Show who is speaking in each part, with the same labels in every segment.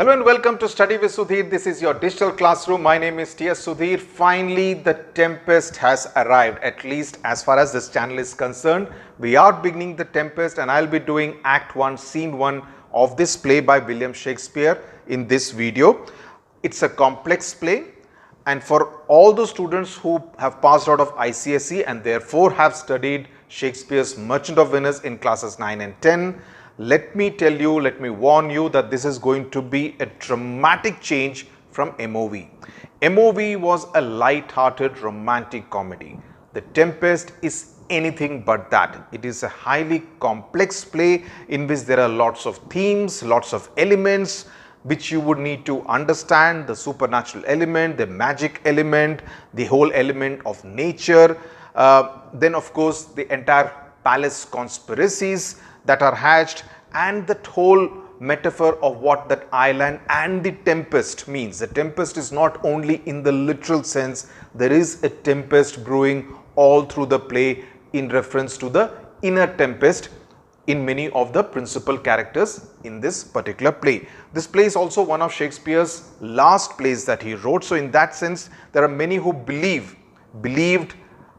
Speaker 1: Hello and welcome to Study with Sudhir. This is your digital classroom. My name is T.S. Sudhir. Finally, the Tempest has arrived, at least as far as this channel is concerned. We are beginning the Tempest and I'll be doing Act 1, Scene 1 of this play by William Shakespeare in this video. It's a complex play, and for all those students who have passed out of ICSE and therefore have studied Shakespeare's Merchant of Venice in classes 9 and 10, let me tell you, let me warn you that this is going to be a dramatic change from MOV. MOV was a light-hearted romantic comedy. The Tempest is anything but that. It is a highly complex play in which there are lots of themes, lots of elements which you would need to understand: the supernatural element, the magic element, the whole element of nature, then of course the entire palace conspiracies that are hatched, and that whole metaphor of what that island and the tempest means. The tempest is not only in the literal sense, there is a tempest brewing all through the play in reference to the inner tempest in many of the principal characters in this particular play. This play is also one of Shakespeare's last plays that he wrote. So in that sense, there are many who believed,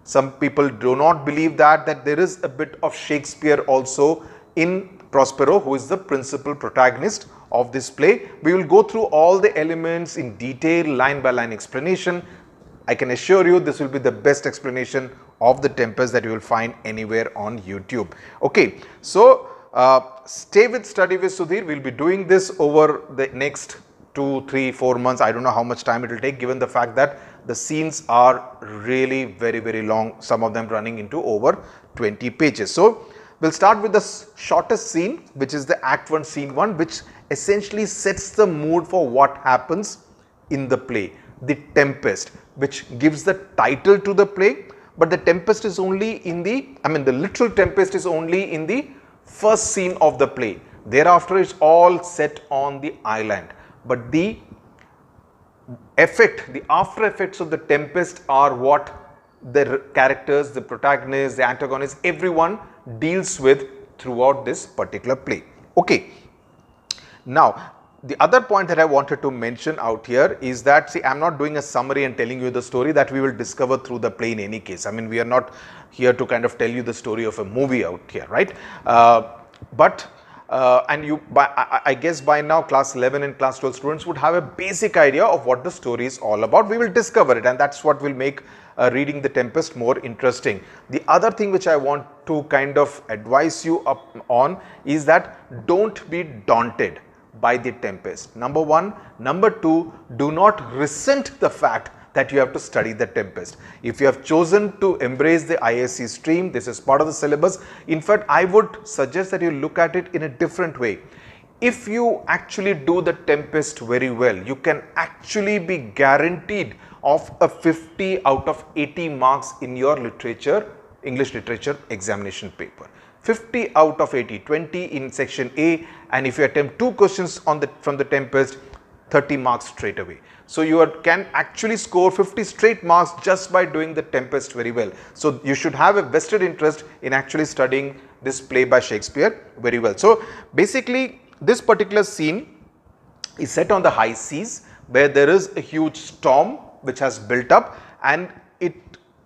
Speaker 1: some people do not believe that there is a bit of Shakespeare also in Prospero, who is the principal protagonist of this play. We will go through all the elements in detail, line by line explanation. I can assure you this will be the best explanation of the Tempest that you will find anywhere on YouTube. Okay, so stay with Study with Sudhir. We will be doing this over the next 2, 3, 4 months. I don't know how much time it will take, given the fact that the scenes are really very long, some of them running into over 20 pages. So we'll start with the shortest scene, which is the Act 1, Scene 1, which essentially sets the mood for what happens in the play. The Tempest, which gives the title to the play, but the Tempest is only in the literal Tempest is only in the first scene of the play. Thereafter, it's all set on the island. But the after effects of the Tempest are what the characters, the protagonists, the antagonists, everyone deals with throughout this particular play. Okay. Now, the other point that I wanted to mention out here is that, see, I am not doing a summary and telling you the story that we will discover through the play in any case. I mean, we are not here to kind of tell you the story of a movie out here, right? I guess by now class 11 and class 12 students would have a basic idea of what the story is all about. We will discover it, and that's what will make reading the Tempest more interesting. The other thing which I want to kind of advise you on is that don't be daunted by the Tempest. Number one. Number two, do not resent the fact that you have to study the Tempest. If you have chosen to embrace the ISC stream, this is part of the syllabus. In fact, I would suggest that you look at it in a different way. If you actually do the Tempest very well, you can actually be guaranteed of a 50 out of 80 marks in your English literature examination paper. 50 out of 80, 20 in section A, and if you attempt 2 questions from the Tempest, 30 marks straight away. So you can actually score 50 straight marks just by doing the Tempest very well. So you should have a vested interest in actually studying this play by Shakespeare very well. So basically, this particular scene is set on the high seas, where there is a huge storm which has built up, and it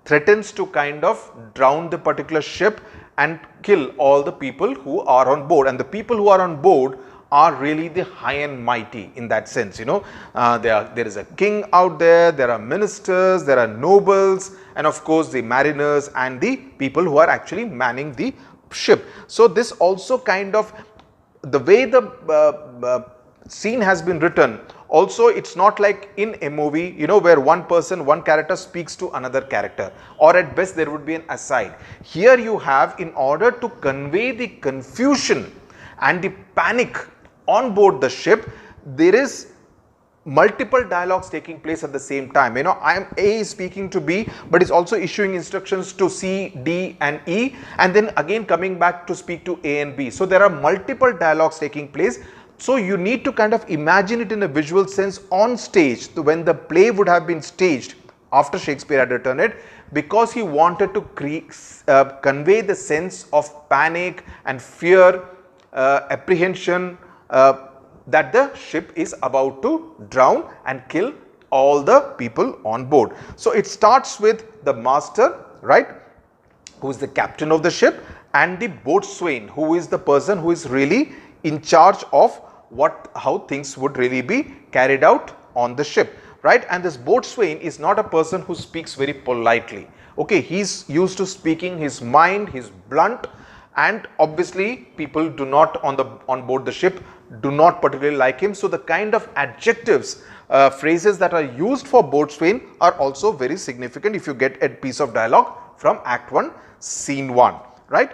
Speaker 1: threatens to kind of drown the particular ship and kill all the people who are on board. And the people who are on board are really the high and mighty in that sense. You know, there is a king out there, there are ministers, there are nobles, and of course the mariners and the people who are actually manning the ship. So this also kind of, the way the scene has been written, also it's not like in a movie, you know, where one character speaks to another character, or at best there would be an aside. Here you have, in order to convey the confusion and the panic on board the ship, there is multiple dialogues taking place at the same time. You know, A is speaking to B, but is also issuing instructions to C, D and E, and then again coming back to speak to A and B. So there are multiple dialogues taking place. So you need to kind of imagine it in a visual sense on stage, when the play would have been staged after Shakespeare had written it, because he wanted to convey the sense of panic and fear, apprehension, that the ship is about to drown and kill all the people on board. So it starts with the master, right, who is the captain of the ship, and the boatswain, who is the person who is really in charge of how things would really be carried out on the ship, right. And this boatswain is not a person who speaks very politely. Okay, he's used to speaking his mind, he's blunt, and obviously people do not on board the ship do not particularly like him. So the kind of adjectives, phrases that are used for boatswain are also very significant if you get a piece of dialogue from Act 1, Scene 1, right.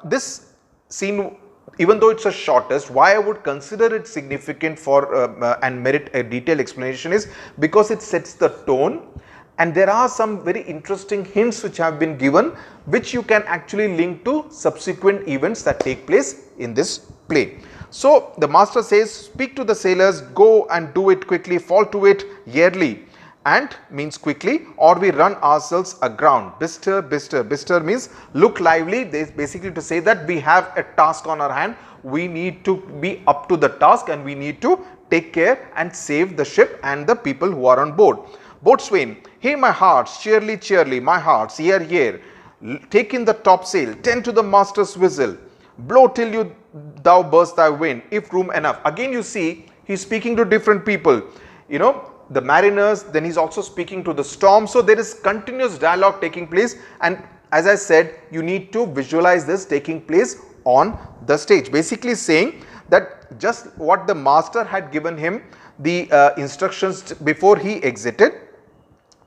Speaker 1: This scene, even though it's a shortest, why I would consider it significant for and merit a detailed explanation is because it sets the tone, and there are some very interesting hints which have been given, which you can actually link to subsequent events that take place in this play. So the master says, speak to the sailors, go and do it quickly, fall to it yearly, and means quickly, or we run ourselves aground. Bister, bister, bister means look lively. They basically to say that we have a task on our hand, we need to be up to the task and we need to take care and save the ship and the people who are on board. Boatswain, hey my hearts, cheerly, cheerly, my hearts, here, here, take in the topsail, tend to the master's whistle, blow till thou burst thy wind, if room enough. Again you see, he's speaking to different people, you know, the mariners, then he's also speaking to the storm. So there is continuous dialogue taking place, and as I said, you need to visualize this taking place on the stage, basically saying that just what the master had given him the instructions before he exited,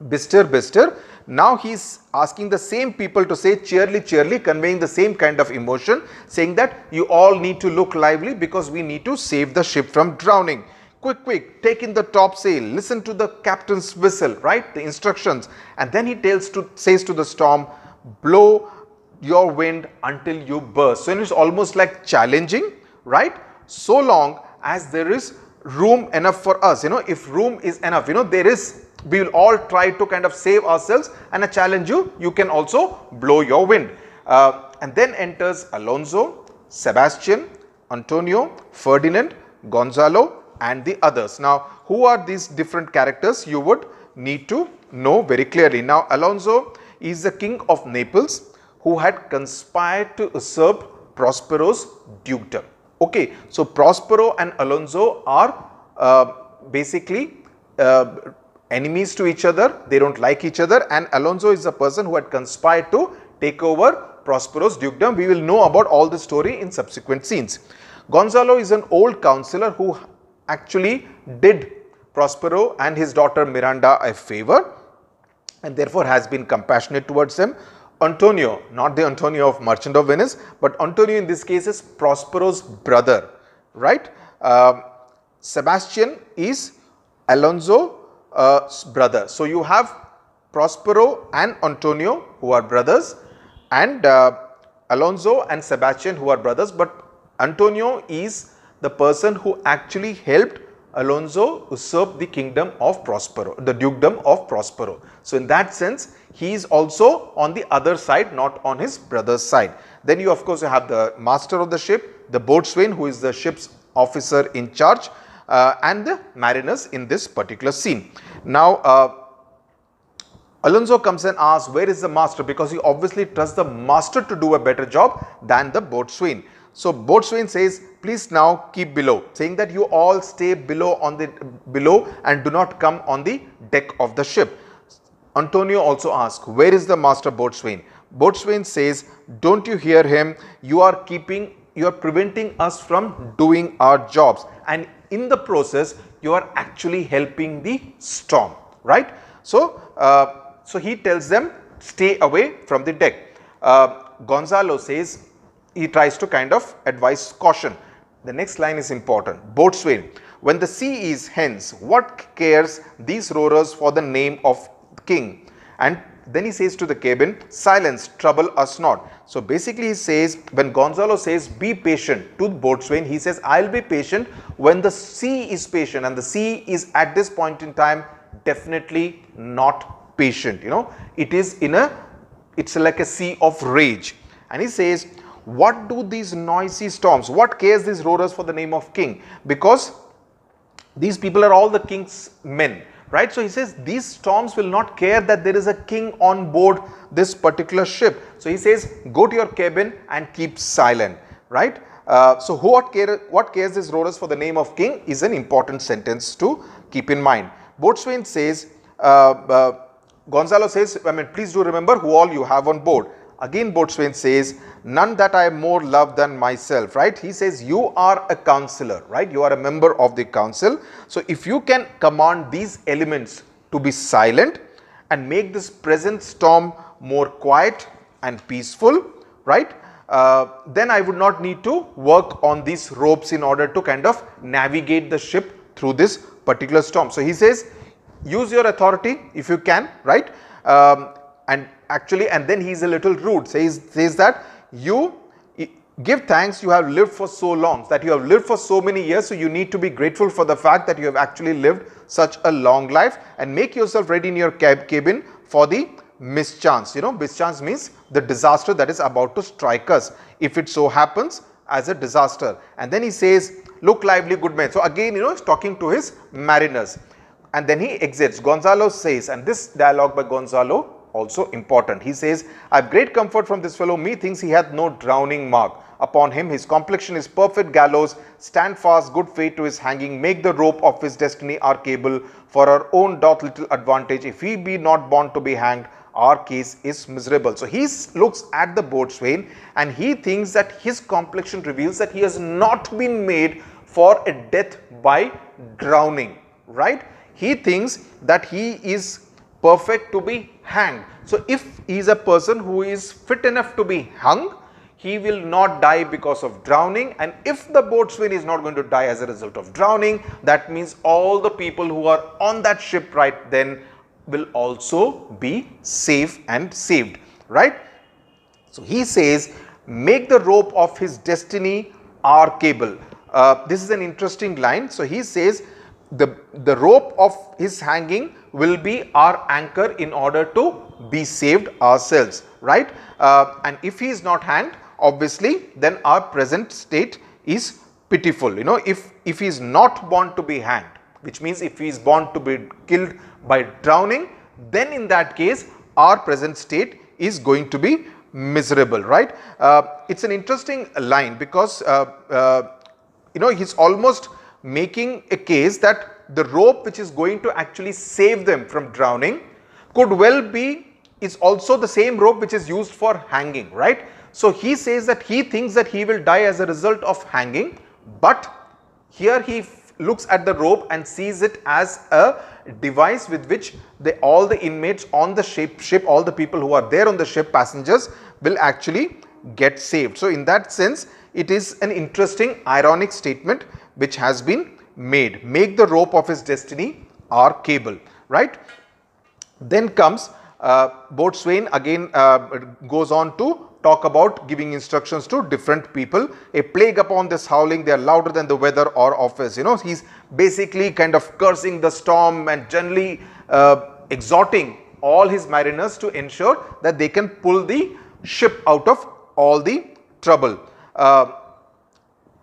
Speaker 1: bister, bister, now he's asking the same people to say cheerly, cheerly, conveying the same kind of emotion, saying that you all need to look lively because we need to save the ship from drowning. Quick, quick, take in the topsail, listen to the captain's whistle, right, the instructions. And then he says to the storm, blow your wind until you burst. So it's almost like challenging, right, so long as there is room enough for us. You know, if room is enough, you know, we will all try to kind of save ourselves, and I challenge you, you can also blow your wind. And then enters Alonso, Sebastian, Antonio, Ferdinand, Gonzalo, and the others. Now, who are these different characters? You would need to know very clearly. Now, Alonso is the king of Naples who had conspired to usurp Prospero's dukedom. Okay, so Prospero and Alonso are basically enemies to each other. They don't like each other, and Alonso is the person who had conspired to take over Prospero's dukedom. We will know about all the story in subsequent scenes. Gonzalo is an old counselor who actually did Prospero and his daughter Miranda a favor, and therefore has been compassionate towards them. Antonio, not the Antonio of Merchant of Venice, but Antonio in this case is Prospero's brother, right? Sebastian is Alonso's brother. So you have Prospero and Antonio who are brothers, and Alonso and Sebastian who are brothers, but Antonio is the person who actually helped Alonso usurp the kingdom of Prospero, the dukedom of Prospero. So in that sense, he is also on the other side, not on his brother's side. Then you of course have the master of the ship, the boatswain who is the ship's officer in charge, and the mariners in this particular scene. Now, Alonso comes and asks, where is the master? Because he obviously trusts the master to do a better job than the boatswain. So Boatswain says, please now keep below, saying that you all stay below and do not come on the deck of the ship. Antonio also asks, where is the master Boatswain? Boatswain says, don't you hear him? You are preventing us from doing our jobs, and in the process you are actually helping the storm, right? So so he tells them, stay away from the deck. Gonzalo says, he tries to kind of advise caution. The next line is important. Boatswain, when the sea is hence, what cares these rowers for the name of king? And then he says to the cabin, silence, trouble us not. So basically he says, when Gonzalo says be patient to the boatswain, he says I'll be patient when the sea is patient, and the sea is at this point in time definitely not patient. You know, it's like a sea of rage. And he says, What do these noisy storms, what cares these roarers for the name of king? Because these people are all the king's men, right? So he says these storms will not care that there is a king on board this particular ship. So he says, go to your cabin and keep silent, right? So what cares these roarers for the name of king is an important sentence to keep in mind. Boatswain says, Gonzalo says, please do remember who all you have on board. Again, Boatswain says, none that I more love than myself, right? He says, you are a counselor, right? You are a member of the council. So if you can command these elements to be silent and make this present storm more quiet and peaceful, right? Then I would not need to work on these ropes in order to kind of navigate the ship through this particular storm. So he says, use your authority if you can, right? And then he is a little rude, says that you give thanks, you have lived for so long, that you have lived for so many years, so you need to be grateful for the fact that you have actually lived such a long life, and make yourself ready in your cabin for the mischance. You know, mischance means the disaster that is about to strike us, if it so happens as a disaster. And then he says, look lively, good men. So again, you know, he's talking to his mariners. And then he exits. Gonzalo says, and this dialogue by Gonzalo also important. He says, I have great comfort from this fellow. Methinks he hath no drowning mark upon him. His complexion is perfect gallows. Stand fast, good fate to his hanging. Make the rope of his destiny our cable. For our own doth little advantage. If he be not born to be hanged, our case is miserable. So he looks at the boatswain and he thinks that his complexion reveals that he has not been made for a death by drowning, right? He thinks that he is perfect to be hanged. So if he is a person who is fit enough to be hung, he will not die because of drowning. And if the boatswain is not going to die as a result of drowning, that means all the people who are on that ship right then will also be safe and saved, right? So he says, make the rope of his destiny our cable. This is an interesting line. So he says, the rope of his hanging will be our anchor in order to be saved ourselves, right? And if he is not hanged, obviously, then our present state is pitiful. You know, if he is not born to be hanged, which means if he is born to be killed by drowning, then in that case, our present state is going to be miserable, right? It's an interesting line because, you know, he's almost making a case that the rope which is going to actually save them from drowning could well be is also the same rope which is used for hanging, right? So he says that he thinks that he will die as a result of hanging, but here he looks at the rope and sees it as a device with which all the inmates on the ship, all the people who are there on the ship, passengers, will actually get saved. So in that sense, it is an interesting ironic statement which has been made. Make the rope of his destiny our cable, right? Then comes Boatswain again goes on to talk about giving instructions to different people. A plague upon this howling, they are louder than the weather or office. You know, he's basically kind of cursing the storm and generally exhorting all his mariners to ensure that they can pull the ship out of all the trouble.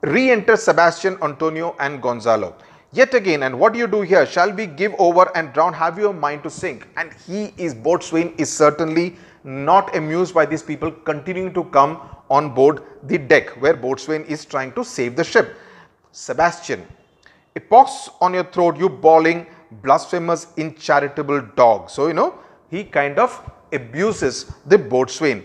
Speaker 1: Re-enter Sebastian, Antonio and Gonzalo. Yet again, and what do you do here? Shall we give over and drown? Have you a mind to sink? And Boatswain is certainly not amused by these people continuing to come on board the deck where Boatswain is trying to save the ship. Sebastian, a pox on your throat, you bawling, blasphemous, incharitable dog. So, you know, he kind of abuses the Boatswain.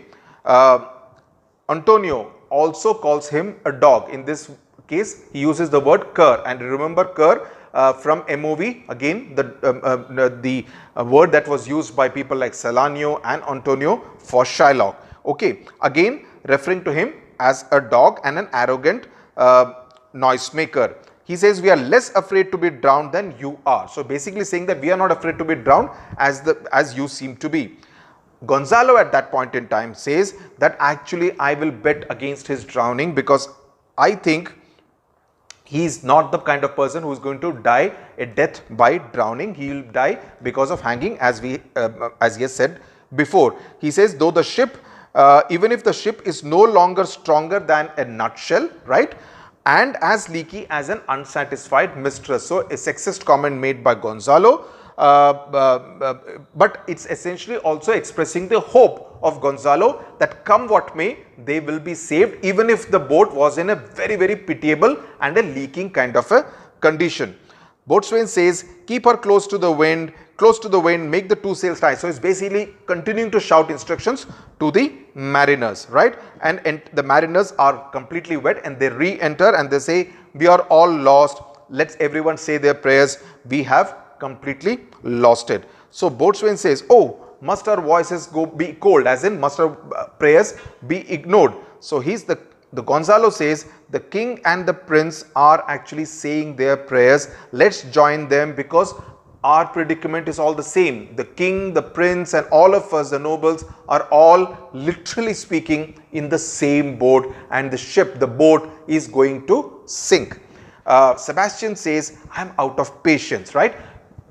Speaker 1: Antonio also calls him a dog. In this case, he uses the word cur, and remember cur from MOV, again the word that was used by people like Salanio and Antonio for Shylock. Okay, again referring to him as a dog and an arrogant noisemaker. He says we are less afraid to be drowned than you are. So basically saying that we are not afraid to be drowned as you seem to be. Gonzalo at that point in time says that actually I will bet against his drowning because I think he is not the kind of person who is going to die a death by drowning. He will die because of hanging, as he has said before. He says, though the ship even if the ship is no longer stronger than a nutshell, right, and as leaky as an unsatisfied mistress. So, a sexist comment made by Gonzalo, but it's essentially also expressing the hope of Gonzalo that come what may, they will be saved, even if the boat was in a very, very pitiable and a leaking kind of a condition. Boatswain says, keep her close to the wind, make the two sails tie. So, it's basically continuing to shout instructions to the mariners, right, and the mariners are completely wet and they re-enter and they say, we are all lost, let's everyone say their prayers, we have completely lost it. So, Boatswain says, oh, must our voices be cold, as in must our prayers be ignored. So, the Gonzalo says the king and the prince are actually saying their prayers, let's join them because our predicament is all the same. The king, the prince and all of us, the nobles, are all literally speaking in the same boat, and the ship, the boat is going to sink. Sebastian says, I am out of patience, right.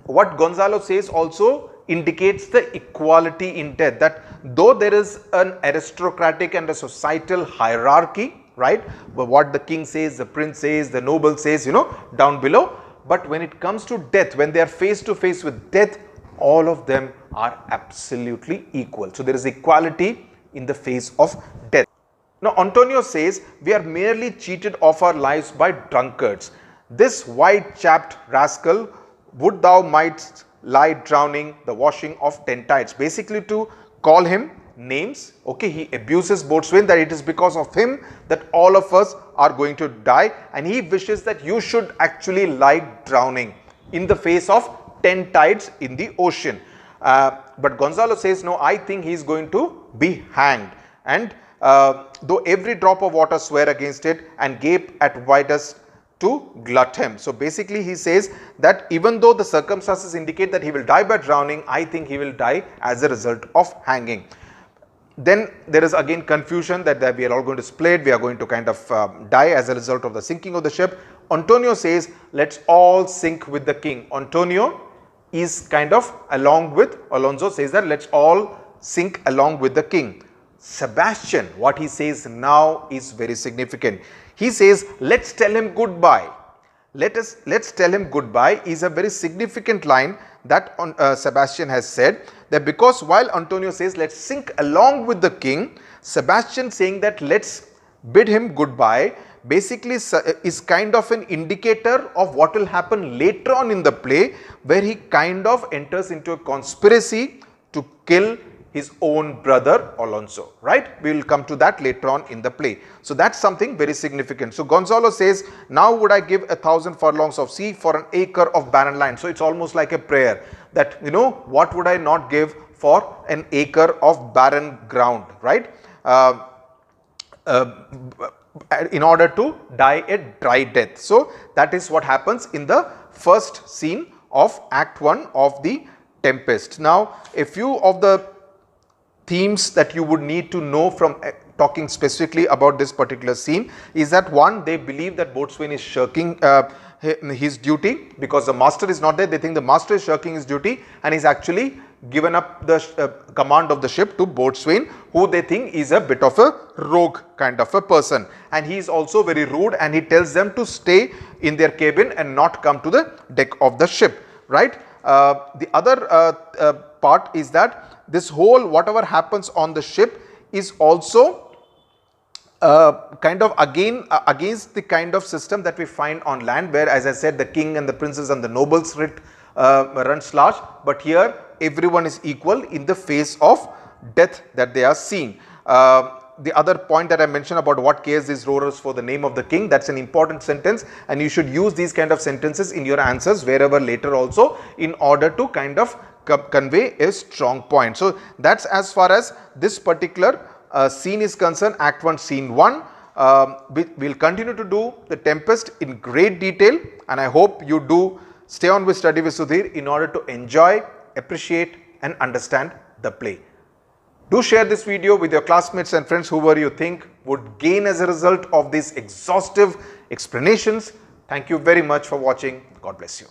Speaker 1: What Gonzalo says also indicates the equality in death, that though there is an aristocratic and a societal hierarchy, right, but what the king says, the prince says, the noble says, down below, but when it comes to death, when they are face to face with death, all of them are absolutely equal. So, there is equality in the face of death. Now, Antonio says, we are merely cheated of our lives by drunkards. This white-chapped rascal, would thou mightst lie drowning, the washing of 10 tides. Basically, to call him names, okay, he abuses Boatswain, that it is because of him that all of us are going to die, and he wishes that you should actually lie drowning in the face of 10 tides in the ocean. But Gonzalo says, no, I think he is going to be hanged, and though every drop of water swear against it and gape at widest to glut him. So, basically he says that even though the circumstances indicate that he will die by drowning, I think he will die as a result of hanging. Then there is again confusion that we are all going to split, we are going to kind of die as a result of the sinking of the ship. Antonio says, let's all sink with the king. Antonio is kind of along with Alonso, says that let's all sink along with the king. Sebastian, what he says now is very significant. He says, let's tell him goodbye. Let's tell him goodbye is a very significant line that Sebastian has said, that because while Antonio says let's sink along with the king, Sebastian saying that let's bid him goodbye basically is kind of an indicator of what will happen later on in the play, where he kind of enters into a conspiracy to kill his own brother Alonso, right. We will come to that later on in the play. So, that is something very significant. So, Gonzalo says, now would I give 1,000 furlongs of sea for an acre of barren land. So, it is almost like a prayer that what would I not give for an acre of barren ground, right, in order to die a dry death. So, that is what happens in the first scene of Act 1 of the Tempest. Now, a few of the themes that you would need to know from talking specifically about this particular scene is that, one, they believe that Boatswain is shirking his duty because the master is not there. They think the master is shirking his duty and he's actually given up the command of the ship to Boatswain, who they think is a bit of a rogue kind of a person, and he is also very rude, and he tells them to stay in their cabin and not come to the deck of the ship, right. The other part is that this whole whatever happens on the ship is also kind of against the kind of system that we find on land, where, as I said, the king and the princes and the nobles runs large, but here everyone is equal in the face of death that they are seeing. The other point that I mentioned about what cares these rowers for the name of the king, that's an important sentence, and you should use these kind of sentences in your answers wherever later also, in order to kind of convey a strong point. So, that is as far as this particular scene is concerned, Act 1 Scene 1. We will continue to do the Tempest in great detail, and I hope you do stay on with Study with Sudhir in order to enjoy, appreciate and understand the play. Do share this video with your classmates and friends whoever you think would gain as a result of these exhaustive explanations. Thank you very much for watching. God bless you.